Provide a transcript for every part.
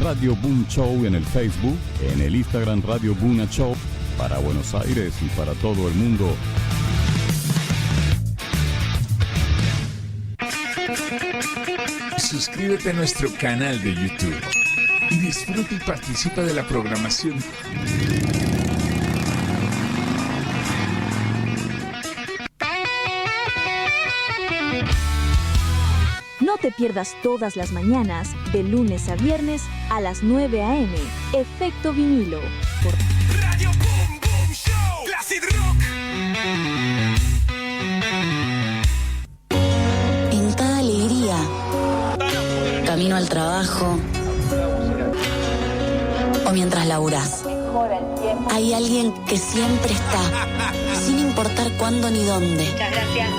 Radio Boom Show en el Facebook, en el Instagram Radio Boom Show, para Buenos Aires y para todo el mundo. Suscríbete a nuestro canal de YouTube y disfruta y participa de la programación. No te pierdas todas las mañanas, de lunes a viernes, a las 9 a.m. Efecto Vinilo. Por Radio Boom Boom Show. Classic Rock. En cada alegría, camino al trabajo o mientras laburás, hay alguien que siempre está, sin importar cuándo ni dónde.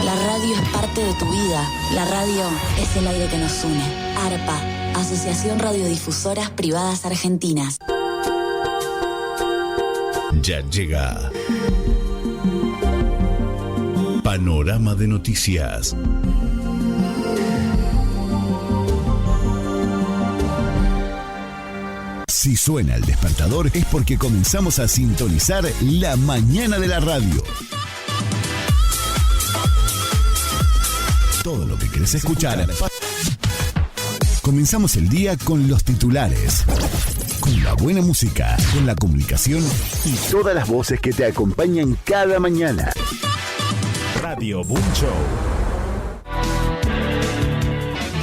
La radio es parte de tu vida. La radio es el aire que nos une. ARPA, Asociación Radiodifusoras Privadas Argentinas. Ya llega Panorama de Noticias. Si suena el despertador es porque comenzamos a sintonizar la mañana de la radio. Todo lo que querés escuchar. Comenzamos el día con los titulares, con la buena música, con la comunicación y todas las voces que te acompañan cada mañana. Radio Boom Show.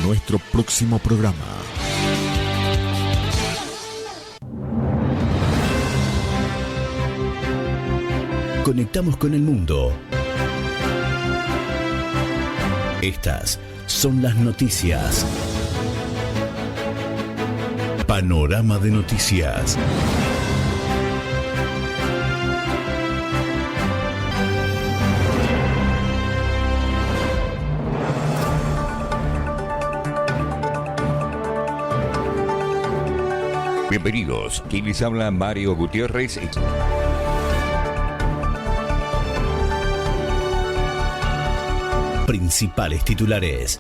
Nuestro próximo programa. Conectamos con el mundo. Estas son las noticias. Panorama de Noticias. Bienvenidos. Quien les habla, Mario Gutiérrez. Principales titulares.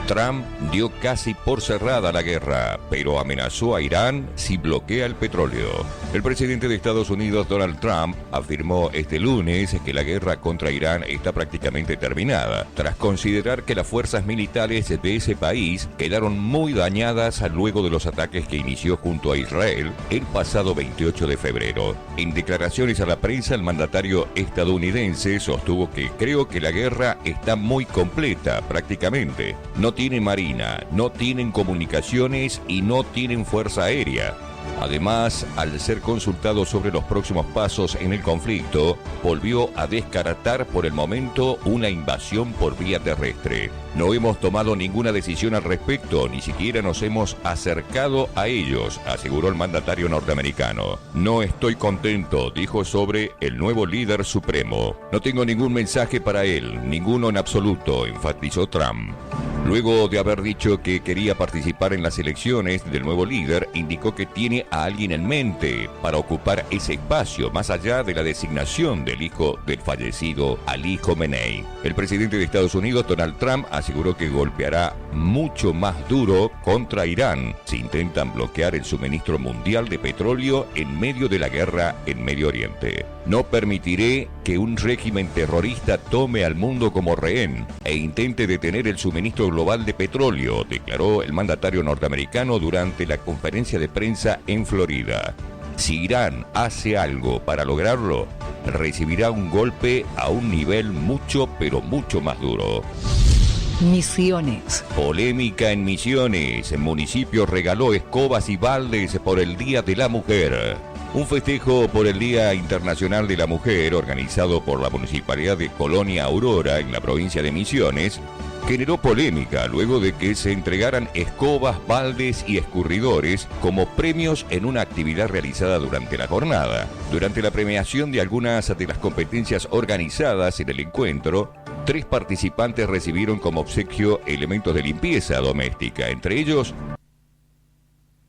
Trump dio casi por cerrada la guerra, pero amenazó a Irán si bloquea el petróleo. El presidente de Estados Unidos, Donald Trump, afirmó este lunes que la guerra contra Irán está prácticamente terminada, tras considerar que las fuerzas militares de ese país quedaron muy dañadas luego de los ataques que inició junto a Israel el pasado 28 de febrero. En declaraciones a la prensa, el mandatario estadounidense sostuvo que creo que la guerra está muy completa, prácticamente. No tienen marina, no tienen comunicaciones y no tienen fuerza aérea. Además, al ser consultado sobre los próximos pasos en el conflicto, volvió a descartar por el momento una invasión por vía terrestre. No hemos tomado ninguna decisión al respecto, ni siquiera nos hemos acercado a ellos, aseguró el mandatario norteamericano. No estoy contento, dijo sobre el nuevo líder supremo. No tengo ningún mensaje para él, ninguno en absoluto, enfatizó Trump. Luego de haber dicho que quería participar en las elecciones del nuevo líder, indicó que tiene a alguien en mente para ocupar ese espacio, más allá de la designación del hijo del fallecido Ali Khamenei. El presidente de Estados Unidos, Donald Trump, aseguró que golpeará mucho más duro contra Irán si intentan bloquear el suministro mundial de petróleo en medio de la guerra en Medio Oriente. No permitiré que un régimen terrorista tome al mundo como rehén e intente detener el suministro global de petróleo, declaró el mandatario norteamericano durante la conferencia de prensa en Florida. Si Irán hace algo para lograrlo, recibirá un golpe a un nivel mucho, pero mucho más duro. Misiones. Polémica en Misiones. El municipio regaló escobas y baldes por el Día de la Mujer. Un festejo por el Día Internacional de la Mujer, organizado por la Municipalidad de Colonia Aurora, en la provincia de Misiones, generó polémica luego de que se entregaran escobas, baldes y escurridores como premios en una actividad realizada durante la jornada. Durante la premiación de algunas de las competencias organizadas en el encuentro, 3 participantes recibieron como obsequio elementos de limpieza doméstica, entre ellos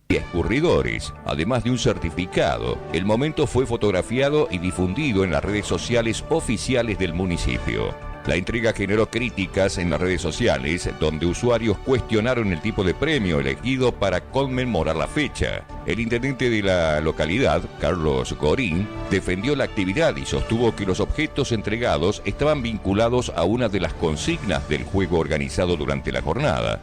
y escurridores, además de un certificado. El momento fue fotografiado y difundido en las redes sociales oficiales del municipio. La entrega generó críticas en las redes sociales, donde usuarios cuestionaron el tipo de premio elegido para conmemorar la fecha. El intendente de la localidad, Carlos Gorín, defendió la actividad y sostuvo que los objetos entregados estaban vinculados a una de las consignas del juego organizado durante la jornada.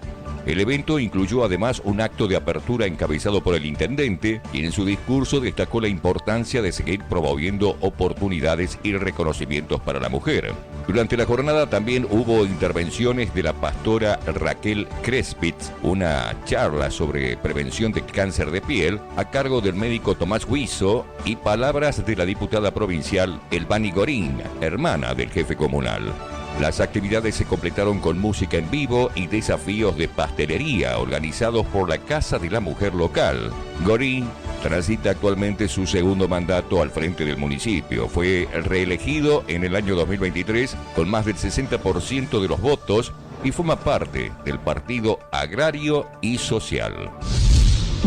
El evento incluyó además un acto de apertura encabezado por el intendente, quien en su discurso destacó la importancia de seguir promoviendo oportunidades y reconocimientos para la mujer. Durante la jornada también hubo intervenciones de la pastora Raquel Crespitz, una charla sobre prevención de cáncer de piel a cargo del médico Tomás Huizo y palabras de la diputada provincial Elvani Gorín, hermana del jefe comunal. Las actividades se completaron con música en vivo y desafíos de pastelería organizados por la Casa de la Mujer local. Gorín transita actualmente su segundo mandato al frente del municipio. Fue reelegido en el año 2023 con más del 60% de los votos y forma parte del Partido Agrario y Social.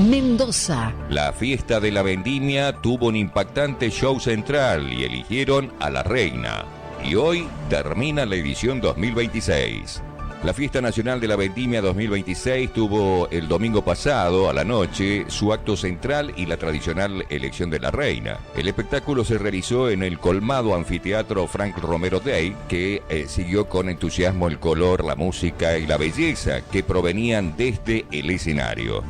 Mendoza. La fiesta de la vendimia tuvo un impactante show central y eligieron a la reina. Y hoy termina la edición 2026. La Fiesta Nacional de la Vendimia 2026 tuvo el domingo pasado a la noche su acto central y la tradicional elección de la reina. El espectáculo se realizó en el colmado anfiteatro Frank Romero Day, que siguió con entusiasmo el color, la música y la belleza que provenían desde el escenario.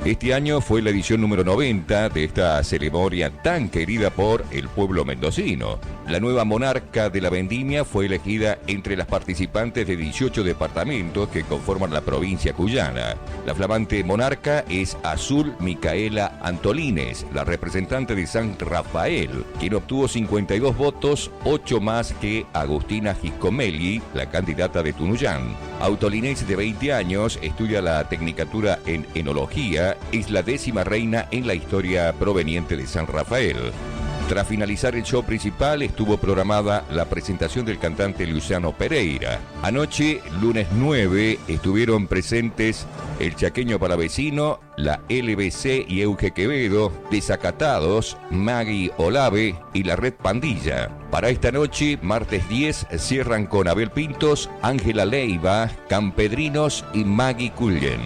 Este año fue la edición número 90 de esta ceremonia tan querida por el pueblo mendocino. La nueva monarca de la vendimia fue elegida entre las participantes de 18 departamentos que conforman la provincia cuyana. La flamante monarca es Azul Micaela Antolines, la representante de San Rafael, quien obtuvo 52 votos, 8 más que Agustina Giscomelli, la candidata de Tunuyán. Autolinés, de 20 años, estudia la tecnicatura en enología, es la 10ª reina en la historia proveniente de San Rafael. Tras finalizar el show principal, estuvo programada la presentación del cantante Luciano Pereira. Anoche, lunes 9, estuvieron presentes el Chaqueño Palavecino, la LBC y Euge Quevedo, Desacatados, Maggie Olave y la Red Pandilla. Para esta noche, martes 10, cierran con Abel Pintos, Ángela Leiva, Campedrinos y Maggie Cullen.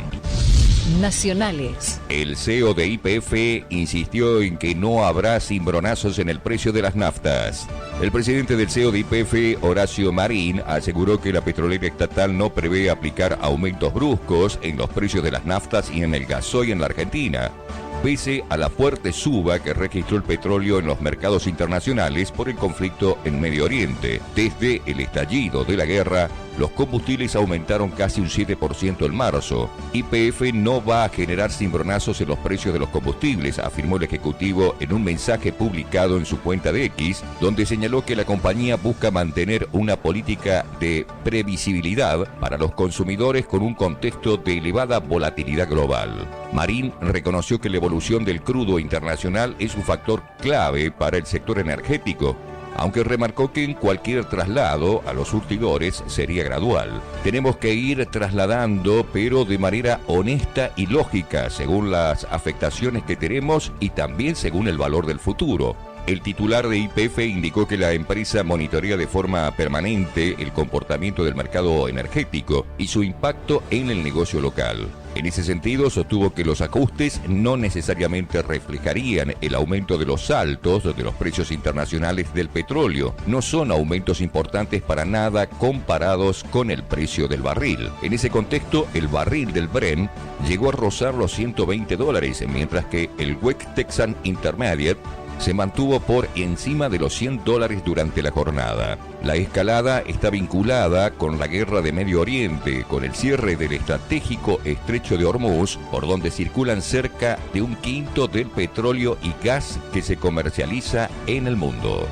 Nacionales. El CEO de YPF insistió en que no habrá cimbronazos en el precio de las naftas. El presidente del CEO de YPF, Horacio Marín, aseguró que la petrolera estatal no prevé aplicar aumentos bruscos en los precios de las naftas y en el gasoil en la Argentina, pese a la fuerte suba que registró el petróleo en los mercados internacionales por el conflicto en Medio Oriente. Desde el estallido de la guerra, los combustibles aumentaron casi un 7% en marzo. YPF no va a generar cimbronazos en los precios de los combustibles, afirmó el ejecutivo en un mensaje publicado en su cuenta de X, donde señaló que la compañía busca mantener una política de previsibilidad para los consumidores con un contexto de elevada volatilidad global. Marín reconoció que la evolución del crudo internacional es un factor clave para el sector energético, aunque remarcó que en cualquier traslado a los surtidores sería gradual. Tenemos que ir trasladando, pero de manera honesta y lógica, según las afectaciones que tenemos y también según el valor del futuro. El titular de YPF indicó que la empresa monitorea de forma permanente el comportamiento del mercado energético y su impacto en el negocio local. En ese sentido, sostuvo que los ajustes no necesariamente reflejarían el aumento de los saltos de los precios internacionales del petróleo. No son aumentos importantes para nada comparados con el precio del barril. En ese contexto, el barril del Brent llegó a rozar los $120, mientras que el West Texas Intermediate se mantuvo por encima de los $100 durante la jornada. La escalada está vinculada con la guerra de Medio Oriente, con el cierre del estratégico estrecho de Hormuz, por donde circulan cerca de un quinto del petróleo y gas que se comercializa en el mundo.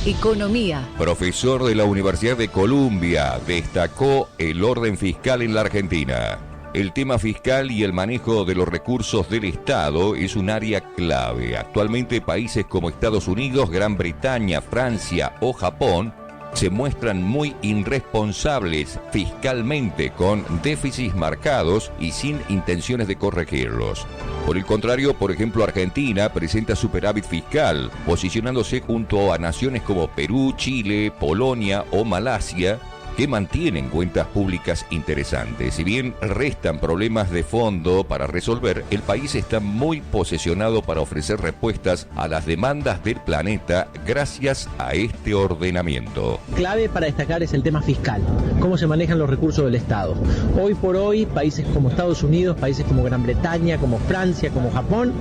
Economía. Profesor de la Universidad de Columbia destacó el orden fiscal en la Argentina. El tema fiscal y el manejo de los recursos del Estado es un área clave. Actualmente países como Estados Unidos, Gran Bretaña, Francia o Japón se muestran muy irresponsables fiscalmente, con déficits marcados y sin intenciones de corregirlos. Por el contrario, por ejemplo, Argentina presenta superávit fiscal, posicionándose junto a naciones como Perú, Chile, Polonia o Malasia, que mantienen cuentas públicas interesantes. Si bien restan problemas de fondo para resolver, el país está muy posesionado para ofrecer respuestas a las demandas del planeta gracias a este ordenamiento. Clave para destacar es el tema fiscal, cómo se manejan los recursos del Estado. Hoy por hoy, países como Estados Unidos, países como Gran Bretaña, como Francia, como Japón,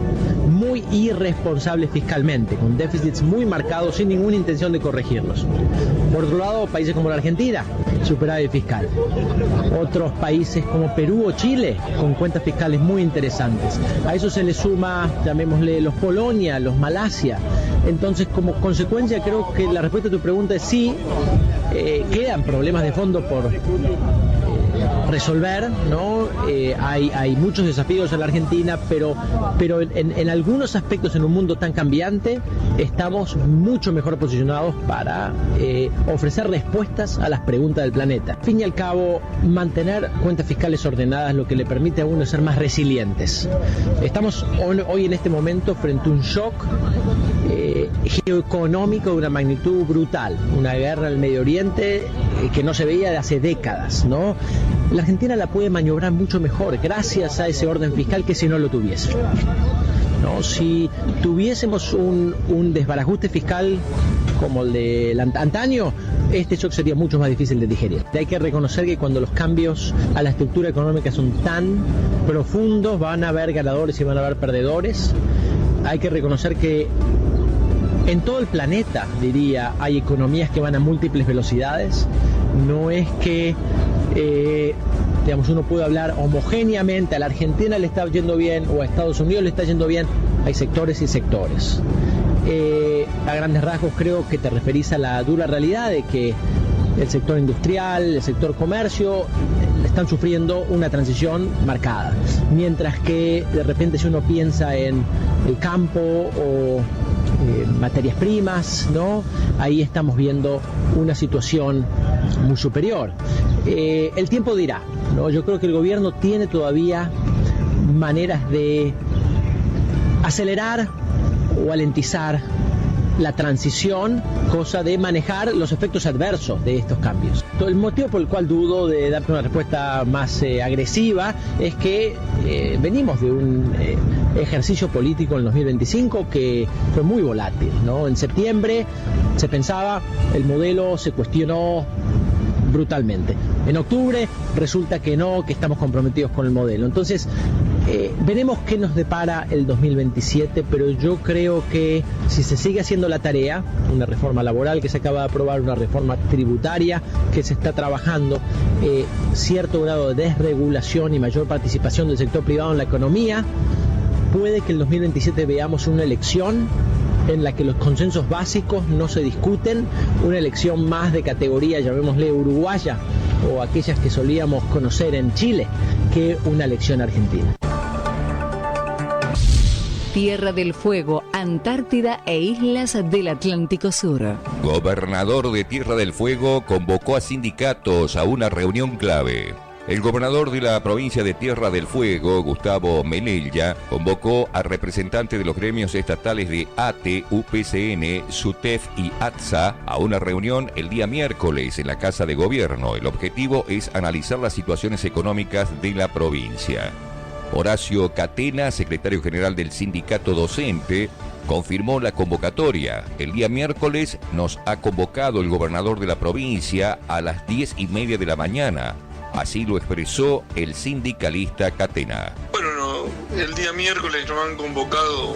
muy irresponsables fiscalmente, con déficits muy marcados sin ninguna intención de corregirlos. Por otro lado, países como la Argentina, superávit fiscal. Otros países como Perú o Chile con cuentas fiscales muy interesantes. A eso se le suma, llamémosle, los Polonia, los Malasia. Entonces, como consecuencia, creo que la respuesta a tu pregunta es sí, quedan problemas de fondo por resolver, ¿no? Hay muchos desafíos en la Argentina, pero en algunos aspectos, en un mundo tan cambiante, estamos mucho mejor posicionados para ofrecer respuestas a las preguntas del planeta. Al fin y al cabo, mantener cuentas fiscales ordenadas es lo que le permite a uno ser más resilientes. Estamos hoy en este momento frente a un shock geoeconómico de una magnitud brutal, una guerra en el Medio Oriente que no se veía de hace décadas, ¿no? La Argentina la puede maniobrar mucho mejor gracias a ese orden fiscal que si no lo tuviese. ¿No? Si tuviésemos un desbarajuste fiscal como el de antaño, este shock sería mucho más difícil de digerir. Hay que reconocer que cuando los cambios a la estructura económica son tan profundos, van a haber ganadores y van a haber perdedores. Hay que reconocer que en todo el planeta, diría, hay economías que van a múltiples velocidades. No es que uno puede hablar homogéneamente, a la Argentina le está yendo bien o a Estados Unidos le está yendo bien. Hay sectores y sectores. A grandes rasgos creo que te referís a la dura realidad de que el sector industrial, el sector comercio están sufriendo una transición marcada, mientras que de repente si uno piensa en el campo o materias primas, ¿no? Ahí estamos viendo una situación muy superior. El tiempo dirá, ¿no? Yo creo que el gobierno tiene todavía maneras de acelerar o alentizar la transición, cosa de manejar los efectos adversos de estos cambios. El motivo por el cual dudo de darte una respuesta más agresiva es que venimos de un ejercicio político en el 2025 que fue muy volátil, ¿no? En septiembre se pensaba, el modelo se cuestionó brutalmente. En octubre resulta que no, que estamos comprometidos con el modelo. Entonces, veremos qué nos depara el 2027, pero yo creo que si se sigue haciendo la tarea, una reforma laboral que se acaba de aprobar, una reforma tributaria que se está trabajando, cierto grado de desregulación y mayor participación del sector privado en la economía, puede que el 2027 veamos una elección en la que los consensos básicos no se discuten, una elección más de categoría, llamémosle uruguaya, o aquellas que solíamos conocer en Chile, que una elección argentina. Tierra del Fuego, Antártida e islas del Atlántico Sur. Gobernador de Tierra del Fuego convocó a sindicatos a una reunión clave. El gobernador de la provincia de Tierra del Fuego, Gustavo Melella, convocó a representantes de los gremios estatales de ATE, UPCN, SUTEF y ATSA a una reunión el día miércoles en la Casa de Gobierno. El objetivo es analizar las situaciones económicas de la provincia. Horacio Catena, secretario general del sindicato docente, confirmó la convocatoria. El día miércoles nos ha convocado el gobernador de la provincia a las 10:30 de la mañana. Así lo expresó el sindicalista Catena. Bueno, el día miércoles nos han convocado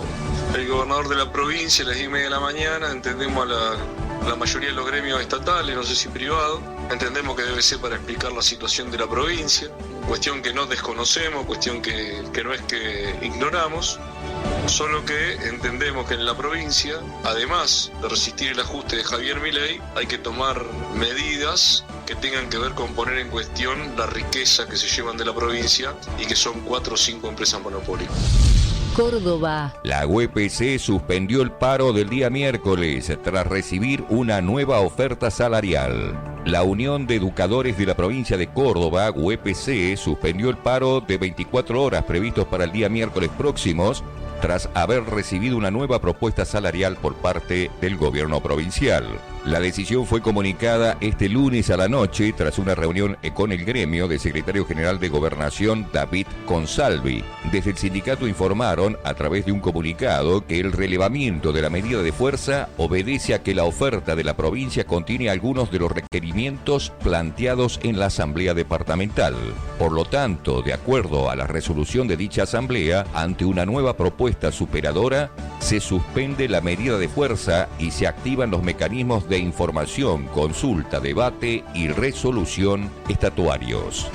el gobernador de la provincia a las 10:30 de la mañana. Entendemos a la mayoría de los gremios estatales, no sé si privados. Entendemos que debe ser para explicar la situación de la provincia. Cuestión que no desconocemos, cuestión que no es que ignoramos. Solo que entendemos que en la provincia, además de resistir el ajuste de Javier Milei, hay que tomar medidas que tengan que ver con poner en cuestión la riqueza que se llevan de la provincia y que son 4 o 5 empresas monopólicas. Córdoba. La UPC suspendió el paro del día miércoles tras recibir una nueva oferta salarial. La Unión de Educadores de la provincia de Córdoba, UPC, suspendió el paro de 24 horas previstos para el día miércoles próximos tras haber recibido una nueva propuesta salarial por parte del gobierno provincial. La decisión fue comunicada este lunes a la noche tras una reunión con el gremio del secretario general de Gobernación, David Consalvi. Desde el sindicato informaron a través de un comunicado que el relevamiento de la medida de fuerza obedece a que la oferta de la provincia contiene algunos de los requerimientos planteados en la asamblea departamental. Por lo tanto, de acuerdo a la resolución de dicha asamblea, ante una nueva propuesta superadora, se suspende la medida de fuerza y se activan los mecanismos de información, consulta, debate y resolución estatuarios.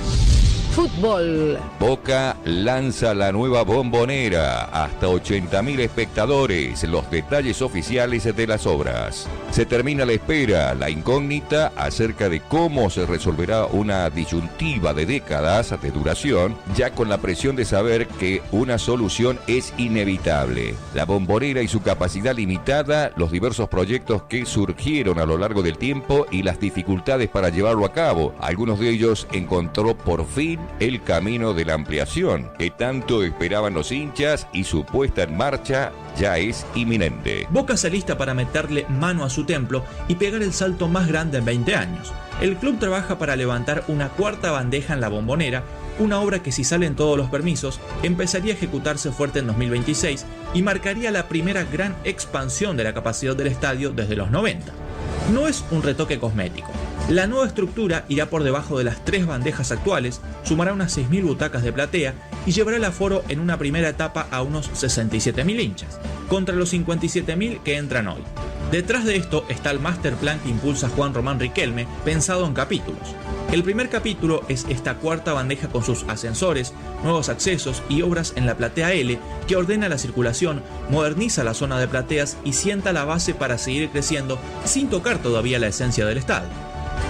Fútbol. Boca lanza la nueva Bombonera, hasta 80.000 espectadores, los detalles oficiales de las obras. Se termina la espera, la incógnita acerca de cómo se resolverá una disyuntiva de décadas de duración, ya con la presión de saber que una solución es inevitable. La Bombonera y su capacidad limitada, los diversos proyectos que surgieron a lo largo del tiempo y las dificultades para llevarlo a cabo. Algunos de ellos encontró por fin el camino de la ampliación que tanto esperaban los hinchas y su puesta en marcha ya es inminente. Boca se alista para meterle mano a su templo y pegar el salto más grande en 20 años. El club trabaja para levantar una cuarta bandeja en la Bombonera, una obra que, si salen todos los permisos, empezaría a ejecutarse fuerte en 2026 y marcaría la primera gran expansión de la capacidad del estadio desde los 90. No es un retoque cosmético. La nueva estructura irá por debajo de las 3 bandejas actuales, sumará unas 6.000 butacas de platea y llevará el aforo en una primera etapa a unos 67.000 hinchas, contra los 57.000 que entran hoy. Detrás de esto está el master plan que impulsa Juan Román Riquelme, pensado en capítulos. El primer capítulo es esta cuarta bandeja con sus ascensores, nuevos accesos y obras en la platea L, que ordena la circulación, moderniza la zona de plateas y sienta la base para seguir creciendo sin tocar todavía la esencia del estadio.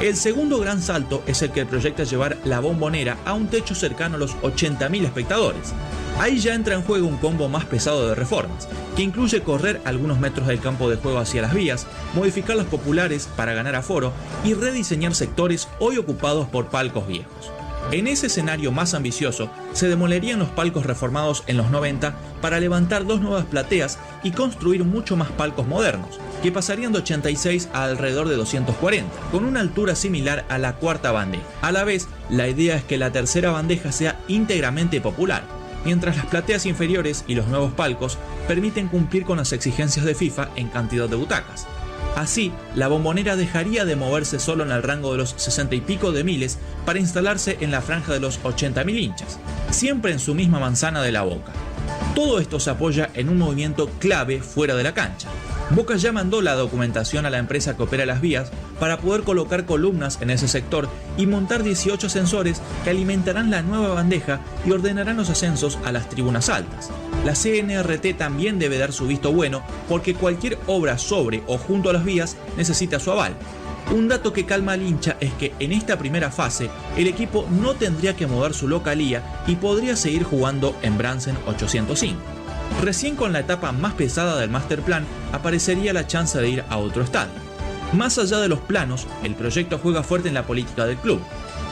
El segundo gran salto es el que proyecta llevar la Bombonera a un techo cercano a los 80.000 espectadores. Ahí ya entra en juego un combo más pesado de reformas, que incluye correr algunos metros del campo de juego hacia las vías, modificar los populares para ganar aforo y rediseñar sectores hoy ocupados por palcos viejos. En ese escenario más ambicioso, se demolerían los palcos reformados en los 90 para levantar 2 nuevas plateas y construir mucho más palcos modernos, que pasarían de 86 a alrededor de 240, con una altura similar a la cuarta bandeja. A la vez, la idea es que la tercera bandeja sea íntegramente popular, mientras las plateas inferiores y los nuevos palcos permiten cumplir con las exigencias de FIFA en cantidad de butacas. Así, la Bombonera dejaría de moverse solo en el rango de los 60 y pico de miles para instalarse en la franja de los 80.000 hinchas, siempre en su misma manzana de la Boca. Todo esto se apoya en un movimiento clave fuera de la cancha. Boca ya mandó la documentación a la empresa que opera las vías para poder colocar columnas en ese sector y montar 18 ascensores que alimentarán la nueva bandeja y ordenarán los ascensos a las tribunas altas. La CNRT también debe dar su visto bueno porque cualquier obra sobre o junto a las vías necesita su aval. Un dato que calma al hincha es que en esta primera fase el equipo no tendría que mover su localía y podría seguir jugando en Bransen 805. Recién con la etapa más pesada del master plan aparecería la chance de ir a otro estadio. Más allá de los planos, el proyecto juega fuerte en la política del club.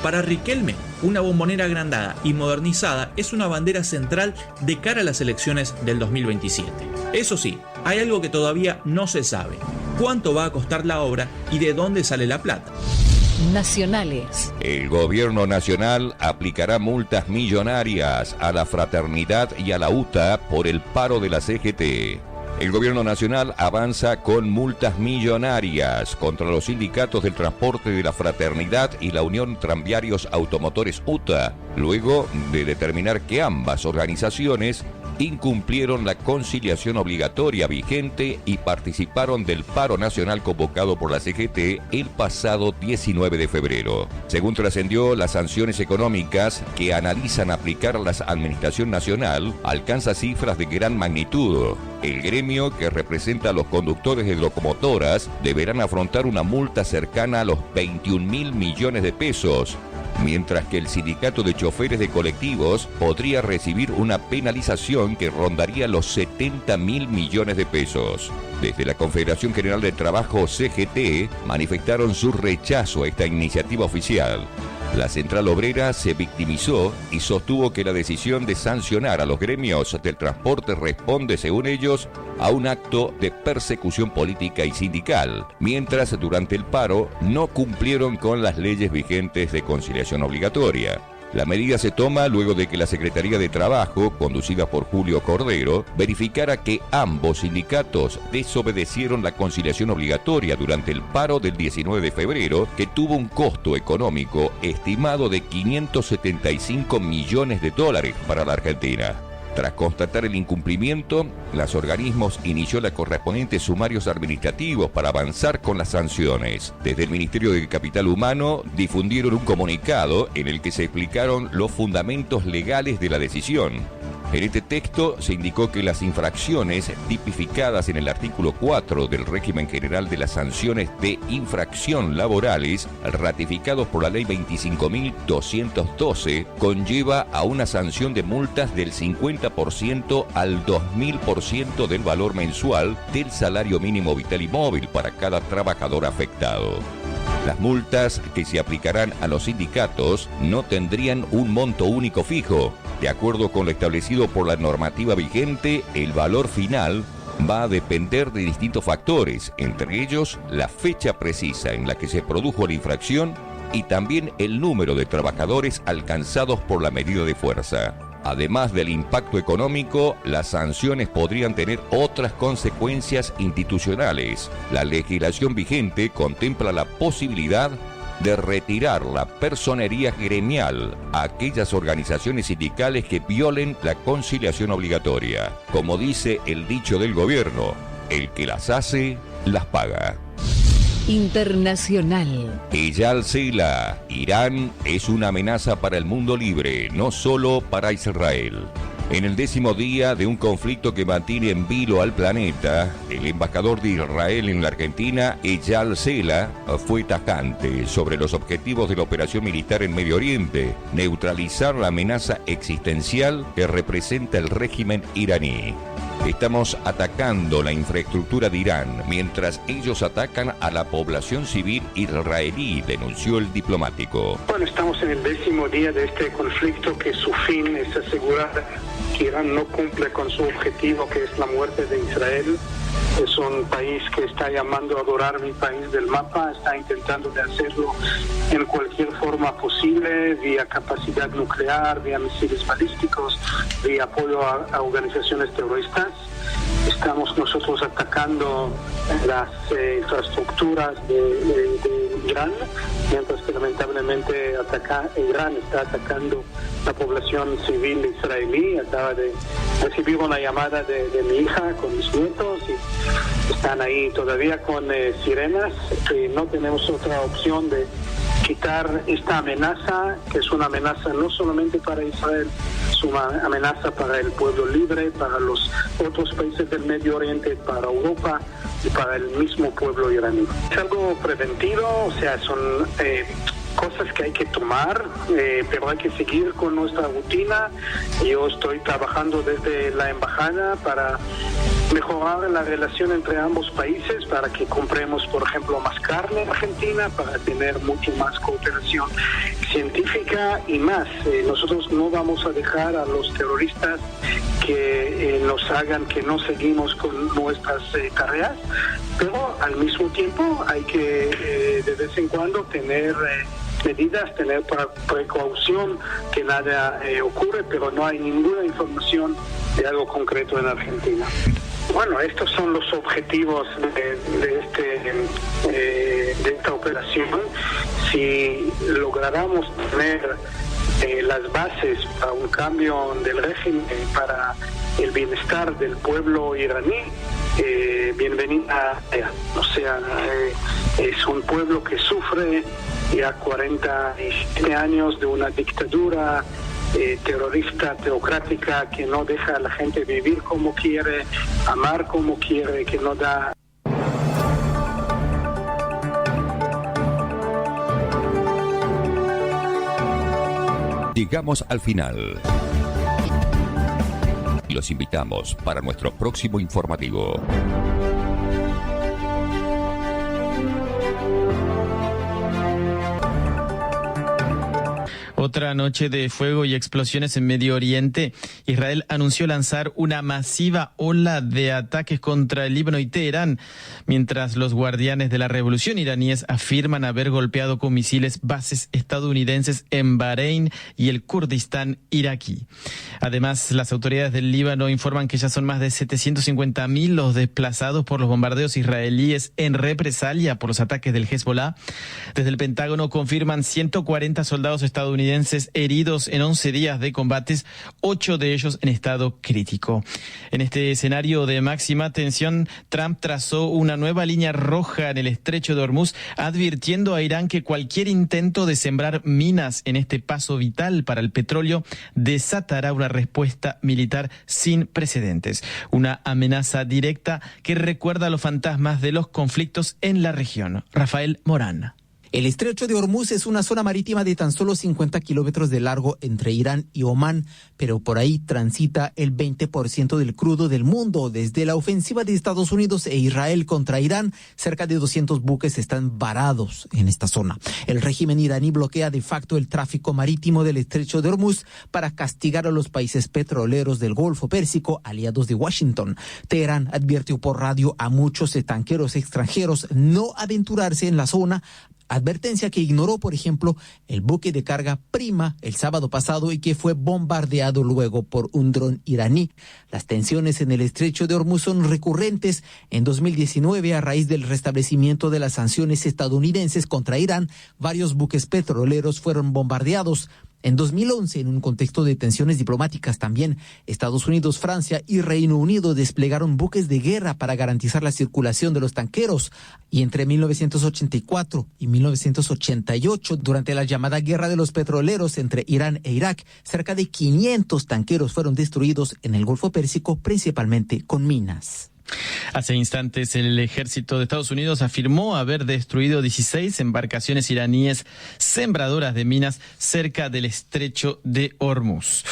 Para Riquelme, una Bombonera agrandada y modernizada es una bandera central de cara a las elecciones del 2027. Eso sí, hay algo que todavía no se sabe: cuánto va a costar la obra y de dónde sale la plata. Nacionales. El gobierno nacional aplicará multas millonarias a la Fraternidad y a la UTA por el paro de la CGT. El gobierno nacional avanza con multas millonarias contra los sindicatos del transporte de la Fraternidad y la Unión Tranviarios Automotores UTA, luego de determinar que ambas organizaciones incumplieron la conciliación obligatoria vigente y participaron del paro nacional convocado por la CGT el pasado 19 de febrero. Según trascendió, las sanciones económicas que analizan aplicar la Administración Nacional alcanza cifras de gran magnitud. El gremio, que representa a los conductores de locomotoras, deberán afrontar una multa cercana a los 21.000 millones de pesos, mientras que el sindicato de choferes de colectivos podría recibir una penalización que rondaría los 70.000 millones de pesos. Desde la Confederación General del Trabajo, CGT, manifestaron su rechazo a esta iniciativa oficial. La central obrera se victimizó y sostuvo que la decisión de sancionar a los gremios del transporte responde, según ellos, a un acto de persecución política y sindical, mientras durante el paro no cumplieron con las leyes vigentes de conciliación obligatoria. La medida se toma luego de que la Secretaría de Trabajo, conducida por Julio Cordero, verificara que ambos sindicatos desobedecieron la conciliación obligatoria durante el paro del 19 de febrero, que tuvo un costo económico estimado de $575 millones para la Argentina. Tras constatar el incumplimiento, los organismos inició los correspondientes sumarios administrativos para avanzar con las sanciones. Desde el Ministerio de Capital Humano difundieron un comunicado en el que se explicaron los fundamentos legales de la decisión. En este texto se indicó que las infracciones tipificadas en el artículo 4 del régimen general de las sanciones de infracción laborales, ratificados por la ley 25.212, conlleva a una sanción de multas del 50% al 2.000% del valor mensual del salario mínimo vital y móvil para cada trabajador afectado. Las multas que se aplicarán a los sindicatos no tendrían un monto único fijo. De acuerdo con lo establecido por la normativa vigente, el valor final va a depender de distintos factores, entre ellos la fecha precisa en la que se produjo la infracción y también el número de trabajadores alcanzados por la medida de fuerza. Además del impacto económico, las sanciones podrían tener otras consecuencias institucionales. La legislación vigente contempla la posibilidad de retirar la personería gremial a aquellas organizaciones sindicales que violen la conciliación obligatoria. Como dice el dicho del gobierno, el que las hace, las paga. Internacional. Eyal Sela, Irán es una amenaza para el mundo libre, no solo para Israel. En el 10º día de un conflicto que mantiene en vilo al planeta, el embajador de Israel en la Argentina, Eyal Sela, fue tajante sobre los objetivos de la operación militar en Medio Oriente, neutralizar la amenaza existencial que representa el régimen iraní. Estamos atacando la infraestructura de Irán, mientras ellos atacan a la población civil israelí, denunció el diplomático. Bueno, estamos en el 10º día de este conflicto que su fin es asegurar que Irán no cumple con su objetivo, que es la muerte de Israel. Es un país que está llamando a borrar mi país del mapa, está intentando de hacerlo en cualquier forma posible, vía capacidad nuclear, vía misiles balísticos, vía apoyo a organizaciones terroristas. Estamos nosotros atacando las infraestructuras de Irán, mientras que lamentablemente Irán está atacando la población civil israelí. Acaba de recibir una llamada de mi hija con mis nietos y están ahí todavía con sirenas. No tenemos otra opción de quitar esta amenaza, que es una amenaza no solamente para Israel, es una amenaza para el pueblo libre, para los otros países del Medio Oriente, para Europa y para el mismo pueblo iraní. Es algo preventivo, o sea, son cosas que hay que tomar, pero hay que seguir con nuestra rutina. Yo estoy trabajando desde la embajada para mejorar la relación entre ambos países, para que compremos, por ejemplo, más carne en Argentina, para tener mucho más cooperación científica y más. Nosotros no vamos a dejar a los terroristas que nos hagan que no seguimos con nuestras tareas, pero al mismo tiempo hay que de vez en cuando tener medidas, tener precaución que nada ocurre, pero no hay ninguna información de algo concreto en Argentina. Bueno, estos son los objetivos de esta operación. Si lográramos tener las bases para un cambio del régimen, para el bienestar del pueblo iraní, bienvenida. O sea, es un pueblo que sufre ya 47 años de una dictadura terrorista, teocrática, que no deja a la gente vivir como quiere, amar como quiere, que no da... Llegamos al final. Los invitamos para nuestro próximo informativo. Otra noche de fuego y explosiones en Medio Oriente. Israel anunció lanzar una masiva ola de ataques contra el Líbano y Teherán, mientras los guardianes de la revolución iraníes afirman haber golpeado con misiles bases estadounidenses en Bahrein y el Kurdistán iraquí. Además, las autoridades del Líbano informan que ya son más de 750.000 los desplazados por los bombardeos israelíes en represalia por los ataques del Hezbollah. Desde el Pentágono confirman 140 soldados estadounidenses heridos en 11 días de combates, 8 de ellos en estado crítico. En este escenario de máxima tensión, Trump trazó una nueva línea roja en el estrecho de Hormuz, advirtiendo a Irán que cualquier intento de sembrar minas en este paso vital para el petróleo desatará una respuesta militar sin precedentes. Una amenaza directa que recuerda a los fantasmas de los conflictos en la región. Rafael Morán. El estrecho de Hormuz es una zona marítima de tan solo 50 kilómetros de largo entre Irán y Omán, pero por ahí transita el 20% del crudo del mundo. Desde la ofensiva de Estados Unidos e Israel contra Irán, cerca de 200 buques están varados en esta zona. El régimen iraní bloquea de facto el tráfico marítimo del estrecho de Hormuz para castigar a los países petroleros del Golfo Pérsico, aliados de Washington. Teherán advirtió por radio a muchos tanqueros extranjeros no aventurarse en la zona, advertencia que ignoró, por ejemplo, el buque de carga Prima el sábado pasado y que fue bombardeado luego por un dron iraní. Las tensiones en el estrecho de Hormuz son recurrentes. En 2019, a raíz del restablecimiento de las sanciones estadounidenses contra Irán, varios buques petroleros fueron bombardeados. En 2011, en un contexto de tensiones diplomáticas también, Estados Unidos, Francia y Reino Unido desplegaron buques de guerra para garantizar la circulación de los tanqueros. Y entre 1984 y 1988, durante la llamada Guerra de los Petroleros entre Irán e Irak, cerca de 500 tanqueros fueron destruidos en el Golfo Pérsico, principalmente con minas. Hace instantes el ejército de Estados Unidos afirmó haber destruido 16 embarcaciones iraníes sembradoras de minas cerca del estrecho de Hormuz.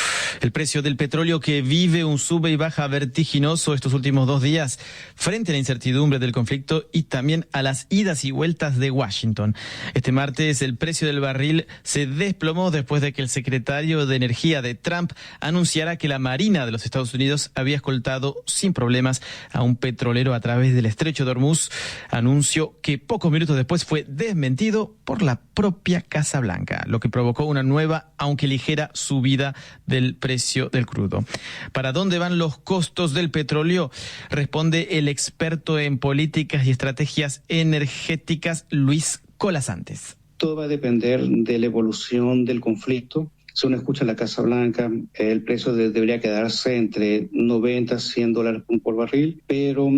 El precio del petróleo, que vive un sube y baja vertiginoso estos últimos 2 días frente a la incertidumbre del conflicto y también a las idas y vueltas de Washington. Este martes el precio del barril se desplomó después de que el secretario de Energía de Trump anunciara que la Marina de los Estados Unidos había escoltado sin problemas a un petrolero a través del estrecho de Hormuz, anuncio que pocos minutos después fue desmentido por la propia Casa Blanca, lo que provocó una nueva, aunque ligera, subida del precio del crudo. ¿Para dónde van los costos del petróleo? Responde el experto en políticas y estrategias energéticas, Luis Colasantes. Todo va a depender de la evolución del conflicto. Si uno escucha la Casa Blanca, el precio debería quedarse entre 90 a 100 dólares por barril, pero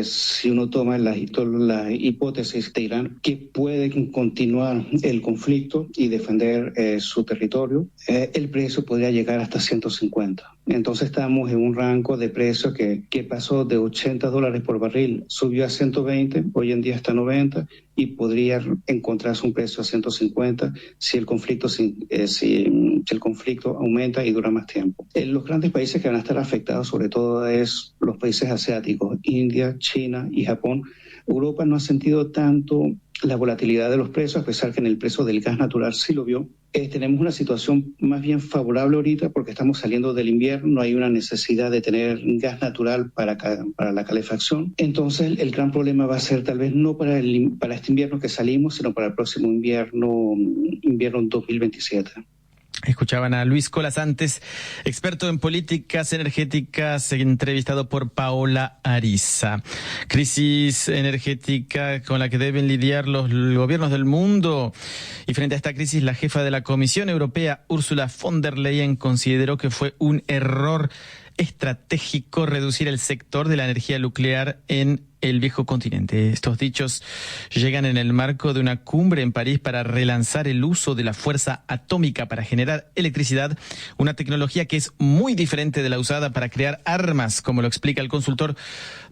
si uno toma la hipótesis de Irán, que puede continuar el conflicto y defender su territorio, el precio podría llegar hasta 150. Entonces estamos en un rango de precio que pasó de 80 dólares por barril, subió a 120, hoy en día está a 90 y podría encontrarse un precio a 150 si el conflicto aumenta y dura más tiempo. Los grandes países que van a estar afectados sobre todo es los países asiáticos, India, China y Japón. Europa no ha sentido tanto la volatilidad de los precios, a pesar que en el precio del gas natural sí lo vio. Tenemos una situación más bien favorable ahorita porque estamos saliendo del invierno, no hay una necesidad de tener gas natural para la calefacción. Entonces el gran problema va a ser tal vez no para este invierno que salimos, sino para el próximo invierno 2027. Escuchaban a Luis Colasantes, experto en políticas energéticas, entrevistado por Paola Ariza. Crisis energética con la que deben lidiar los gobiernos del mundo. Y frente a esta crisis, la jefa de la Comisión Europea, Ursula von der Leyen, consideró que fue un error estratégico reducir el sector de la energía nuclear en el viejo continente. Estos dichos llegan en el marco de una cumbre en París para relanzar el uso de la fuerza atómica para generar electricidad, una tecnología que es muy diferente de la usada para crear armas, como lo explica el consultor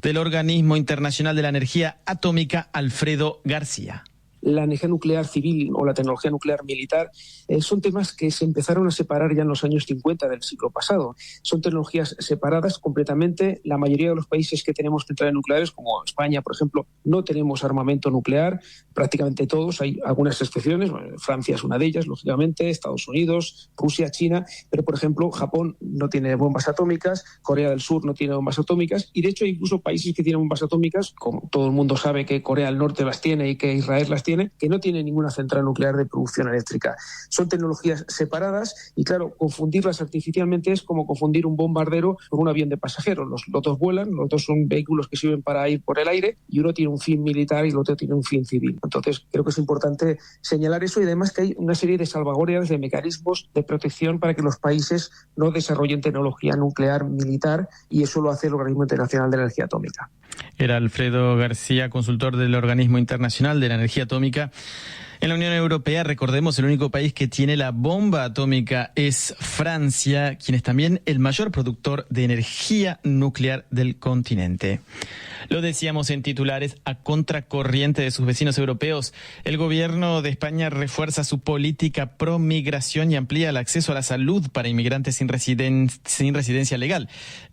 del Organismo Internacional de la Energía Atómica, Alfredo García. la energía nuclear civil o la tecnología nuclear militar, son temas que se empezaron a separar ya en los años 50 del siglo pasado. Son tecnologías separadas completamente. La mayoría de los países que tenemos centrales nucleares, como España, por ejemplo, no tenemos armamento nuclear, prácticamente todos, hay algunas excepciones, Francia es una de ellas, lógicamente, Estados Unidos, Rusia, China, pero por ejemplo Japón no tiene bombas atómicas, Corea del Sur no tiene bombas atómicas, y de hecho hay incluso países que tienen bombas atómicas, como todo el mundo sabe que Corea del Norte las tiene y que Israel las tiene, que no tienen ninguna central nuclear de producción eléctrica. Son tecnologías separadas y claro, confundirlas artificialmente es como confundir un bombardero con un avión de pasajeros. Los dos vuelan, los dos son vehículos que sirven para ir por el aire y uno tiene un fin militar y el otro tiene un fin civil. Entonces creo que es importante señalar eso y además que hay una serie de salvaguardias, de mecanismos de protección para que los países no desarrollen tecnología nuclear militar, y eso lo hace el Organismo Internacional de Energía Atómica. Era Alfredo García, consultor del Organismo Internacional de la Energía Atómica. En la Unión Europea, recordemos, el único país que tiene la bomba atómica es Francia, quien es también el mayor productor de energía nuclear del continente. Lo decíamos en titulares, a contracorriente de sus vecinos europeos, el gobierno de España refuerza su política pro migración y amplía el acceso a la salud para inmigrantes sin residencia legal.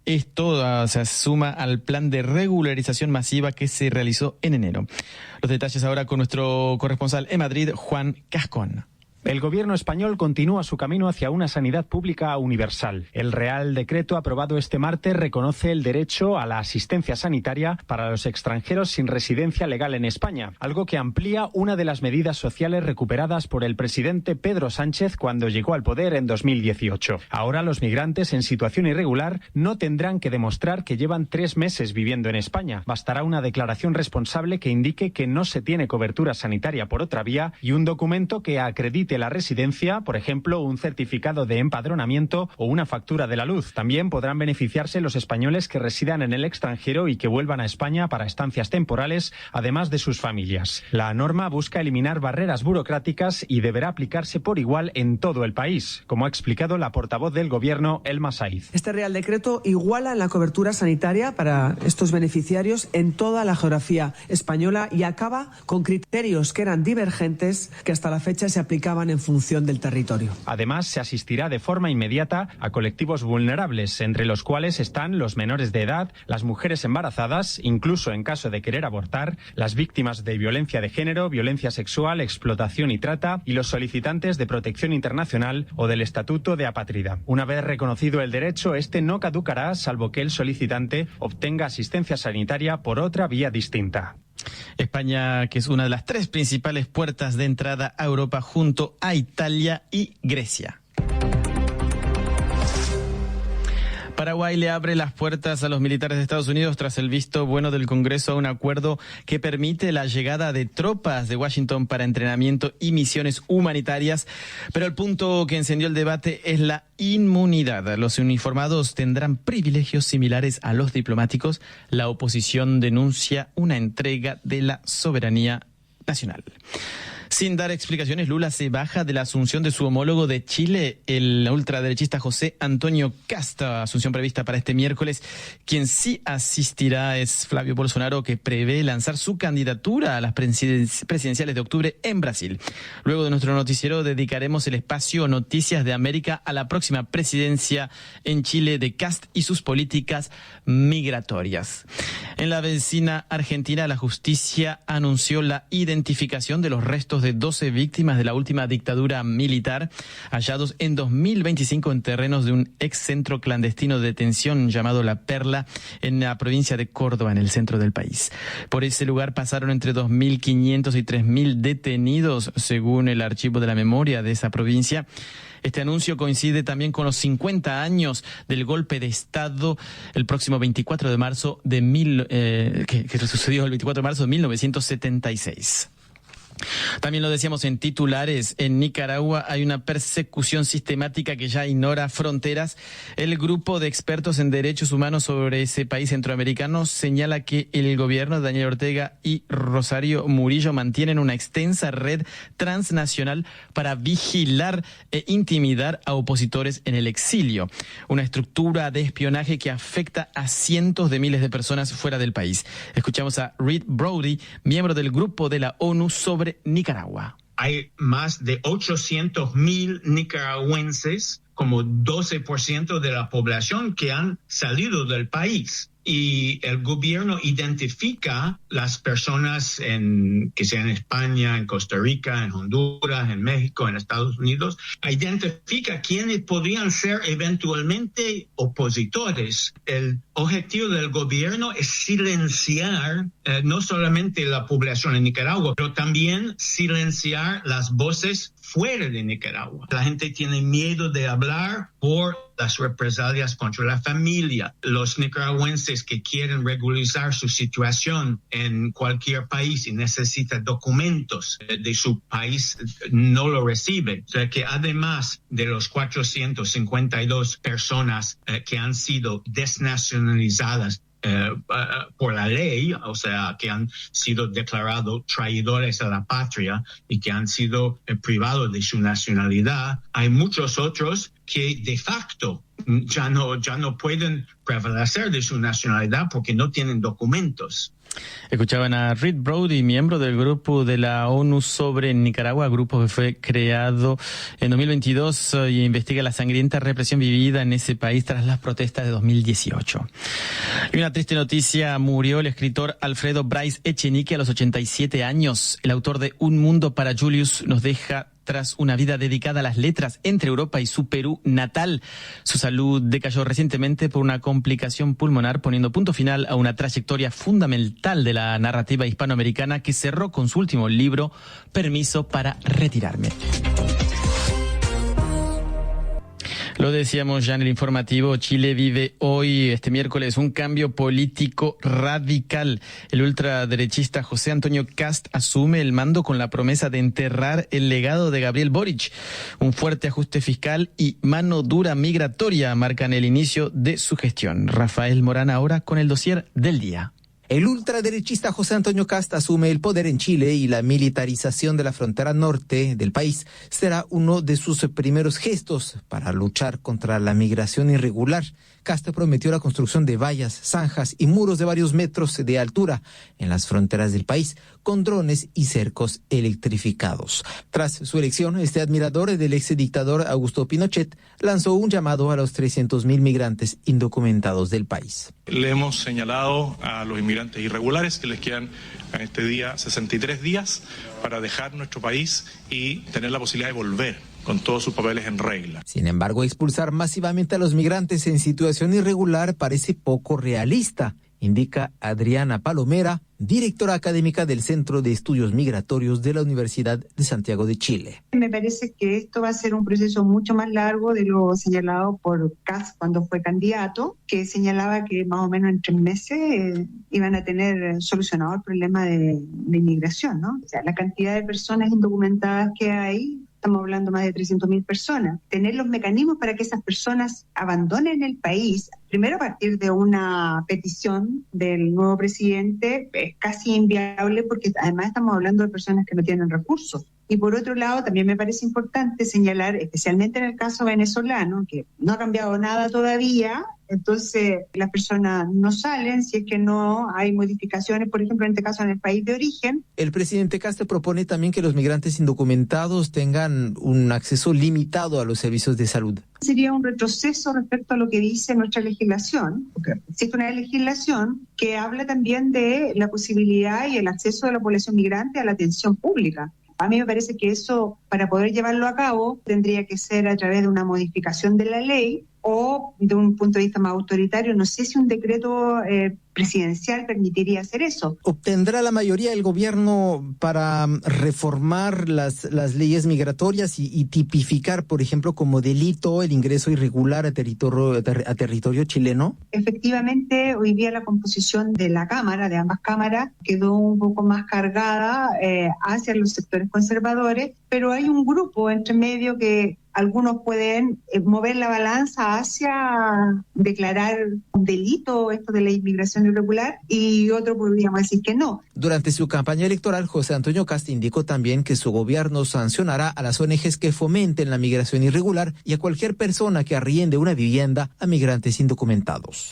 Esto se suma al plan de regularización masiva que se realizó en enero. Los detalles ahora con nuestro corresponsal en Madrid, Juan Cascón. El gobierno español continúa su camino hacia una sanidad pública universal. El Real Decreto aprobado este martes reconoce el derecho a la asistencia sanitaria para los extranjeros sin residencia legal en España, algo que amplía una de las medidas sociales recuperadas por el presidente Pedro Sánchez cuando llegó al poder en 2018. Ahora los migrantes en situación irregular no tendrán que demostrar que llevan 3 meses viviendo en España. Bastará una declaración responsable que indique que no se tiene cobertura sanitaria por otra vía y un documento que acredite la residencia, por ejemplo, un certificado de empadronamiento o una factura de la luz. También podrán beneficiarse los españoles que residan en el extranjero y que vuelvan a España para estancias temporales, además de sus familias. La norma busca eliminar barreras burocráticas y deberá aplicarse por igual en todo el país, como ha explicado la portavoz del Gobierno, Elma Saiz. Este Real Decreto iguala la cobertura sanitaria para estos beneficiarios en toda la geografía española y acaba con criterios que eran divergentes que hasta la fecha se aplicaban en función del territorio. Además, se asistirá de forma inmediata a colectivos vulnerables, entre los cuales están los menores de edad, las mujeres embarazadas, incluso en caso de querer abortar, las víctimas de violencia de género, violencia sexual, explotación y trata, y los solicitantes de protección internacional o del estatuto de apátrida. Una vez reconocido el derecho, este no caducará salvo que el solicitante obtenga asistencia sanitaria por otra vía distinta. España, que es una de las 3 principales puertas de entrada a Europa junto a Italia y Grecia. Paraguay le abre las puertas a los militares de Estados Unidos tras el visto bueno del Congreso a un acuerdo que permite la llegada de tropas de Washington para entrenamiento y misiones humanitarias. Pero el punto que encendió el debate es la inmunidad. Los uniformados tendrán privilegios similares a los diplomáticos. La oposición denuncia una entrega de la soberanía nacional. Sin dar explicaciones, Lula se baja de la asunción de su homólogo de Chile, el ultraderechista José Antonio Kast, asunción prevista para este miércoles. Quien sí asistirá es Flavio Bolsonaro, que prevé lanzar su candidatura a las presidenciales de octubre en Brasil. Luego de nuestro noticiero dedicaremos el espacio Noticias de América a la próxima presidencia en Chile de Kast y sus políticas migratorias. En la vecina Argentina, la justicia anunció la identificación de los restos de 12 víctimas de la última dictadura militar, hallados en 2025 en terrenos de un ex centro clandestino de detención llamado La Perla, en la provincia de Córdoba, en el centro del país. Por ese lugar pasaron entre 2.500 y 3.000 detenidos, según el archivo de la memoria de esa provincia. Este anuncio coincide también con los 50 años del golpe de Estado el próximo 24 de marzo que sucedió el 24 de marzo de 1976. También lo decíamos en titulares, en Nicaragua hay una persecución sistemática que ya ignora fronteras. El grupo de expertos en derechos humanos sobre ese país centroamericano señala que el gobierno de Daniel Ortega y Rosario Murillo mantienen una extensa red transnacional para vigilar e intimidar a opositores en el exilio. Una estructura de espionaje que afecta a cientos de miles de personas fuera del país. Escuchamos a Reed Brody, miembro del grupo de la ONU sobre sobre Nicaragua. Hay más de 800,000 nicaragüenses, como 12% de la población, que han salido del país. Y el gobierno identifica las personas que sean en España, en Costa Rica, en Honduras, en México, en Estados Unidos, identifica quiénes podrían ser eventualmente opositores. El objetivo del gobierno es silenciar no solamente la población en Nicaragua, pero también silenciar las voces fuera de Nicaragua. La gente tiene miedo de hablar por las represalias contra la familia. Los nicaragüenses que quieren regularizar su situación en cualquier país y necesitan documentos de su país no lo reciben. O sea que además de los 452 personas que han sido desnacionalizadas por la ley, o sea, que han sido declarados traidores a la patria y que han sido privados de su nacionalidad, hay muchos otros que de facto ya no pueden prevalecer de su nacionalidad porque no tienen documentos. Escuchaban a Reed Brody, miembro del grupo de la ONU sobre Nicaragua, grupo que fue creado en 2022 y investiga la sangrienta represión vivida en ese país tras las protestas de 2018. Y una triste noticia: murió el escritor Alfredo Bryce Echenique a los 87 años. El autor de Un mundo para Julius nos deja tras una vida dedicada a las letras entre Europa y su Perú natal. Su salud decayó recientemente por una complicación pulmonar, poniendo punto final a una trayectoria fundamental de la narrativa hispanoamericana que cerró con su último libro, Permiso para retirarme. Lo decíamos ya en el informativo, Chile vive hoy, este miércoles, un cambio político radical. El ultraderechista José Antonio Kast asume el mando con la promesa de enterrar el legado de Gabriel Boric. Un fuerte ajuste fiscal y mano dura migratoria marcan el inicio de su gestión. Rafael Morán ahora con el dossier del día. El ultraderechista José Antonio Kast asume el poder en Chile y la militarización de la frontera norte del país será uno de sus primeros gestos para luchar contra la migración irregular. Kast prometió la construcción de vallas, zanjas y muros de varios metros de altura en las fronteras del país, con drones y cercos electrificados. Tras su elección, este admirador del exdictador Augusto Pinochet lanzó un llamado a los 300,000 migrantes indocumentados del país. Le hemos señalado a los inmigrantes irregulares que les quedan en este día 63 días para dejar nuestro país y tener la posibilidad de volver con todos sus papeles en regla. Sin embargo, expulsar masivamente a los migrantes en situación irregular parece poco realista, indica Adriana Palomera, directora académica del Centro de Estudios Migratorios de la Universidad de Santiago de Chile. Me parece que esto va a ser un proceso mucho más largo de lo señalado por Kast cuando fue candidato, que señalaba que más o menos en 3 meses iban a tener solucionado el problema de inmigración, ¿no? O sea, la cantidad de personas indocumentadas que hay, estamos hablando más de 300,000 personas. Tener los mecanismos para que esas personas abandonen el país, primero a partir de una petición del nuevo presidente, es casi inviable porque además estamos hablando de personas que no tienen recursos. Y por otro lado, también me parece importante señalar, especialmente en el caso venezolano, que no ha cambiado nada todavía, entonces las personas no salen si es que no hay modificaciones, por ejemplo, en este caso en el país de origen. El presidente Kast propone también que los migrantes indocumentados tengan un acceso limitado a los servicios de salud. Sería un retroceso respecto a lo que dice nuestra legislación, porque existe una legislación que habla también de la posibilidad y el acceso de la población migrante a la atención pública. A mí me parece que eso, para poder llevarlo a cabo, tendría que ser a través de una modificación de la ley o de un punto de vista más autoritario. No sé si un decreto presidencial permitiría hacer eso. ¿Obtendrá la mayoría el gobierno para reformar las leyes migratorias y tipificar, por ejemplo, como delito el ingreso irregular a territorio chileno? Efectivamente, hoy día la composición de la Cámara, de ambas cámaras, quedó un poco más cargada hacia los sectores conservadores, pero hay un grupo entre medio que algunos pueden mover la balanza hacia declarar un delito esto de la inmigración irregular y otros podríamos decir que no. Durante su campaña electoral, José Antonio Kast indicó también que su gobierno sancionará a las ONGs que fomenten la migración irregular y a cualquier persona que arriende una vivienda a migrantes indocumentados.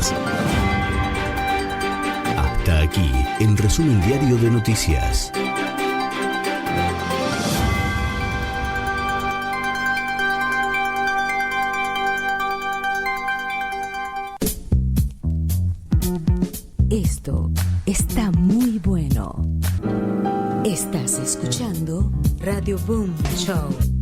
Hasta aquí, el resumen diario de noticias. Esto está muy bueno. Estás escuchando Radio Boom Show.